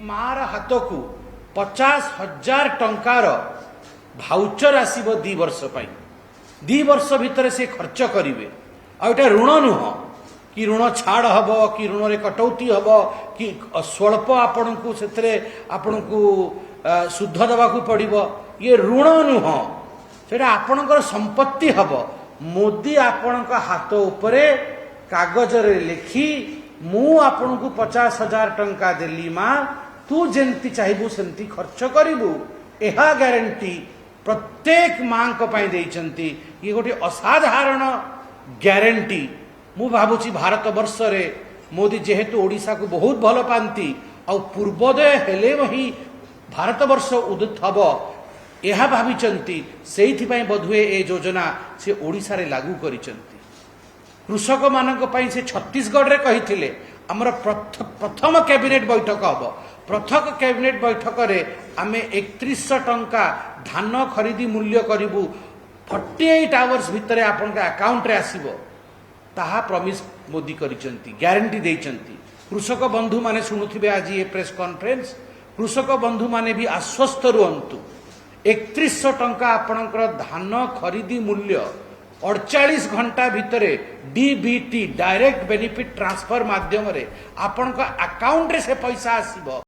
मार हाथ को 50,000 टंकार भाउचर आसीबो 2 वर्ष पाई 2 वर्ष भितर से खर्च करिवे आ एटा ऋण नुह कि ऋण छाड़ हम कि ऋण रे कटौती हम कि स्वल्प आपण को सेतरे आपण को शुद्ध दवाकू पड़िबो ये ऋण नुह सेटा आपणकर संपत्ति हम मोदी आपणक हाथ उपरे कागज रे लिखि मु आपण को 50,000 टंका देली मां तू जेंती चाहिबू सेंती खर्च करिबू एहा ग्यारंटी प्रत्येक मां को पाई देइचंती ये गोटे असाधारण ग्यारंटी मु भाबुची भारत वर्ष रे मोदी जेहेतु ओडिशा को बहुत भल पांती आ पूर्वोदय हेले वही भारत वर्ष उदित हब यह भाविचंती सेइथि पई बधुए ए योजना से ओडिशा रे लागू करिचंती कृषक मानक पई से छत्तीसगढ़ रे कहिथिले हमर प्रथम कैबिनेट बैठक हब प्रथम कैबिनेट बैठक रे आमे 3100 टंका धान खरीदी मूल्य करिबू 48 आवर्स भितर आपन अकाउंट रे आसीबो ताहा प्रॉमिस मोदी करिचंती ग्यारंटी देइचंती कृषक बंधु माने सुनुथिबे आज ये प्रेस कॉन्फ्रेंस कृषक बंधु माने भी आश्वस्त रुहंतु 3100 टंका आपणकर धान खरीदी मूल्य 48 घंटा भितर डीबीटी डायरेक्ट बेनिफिट ट्रांसफर माध्यम रे आपणका अकाउंट रे से पैसा आसीबो।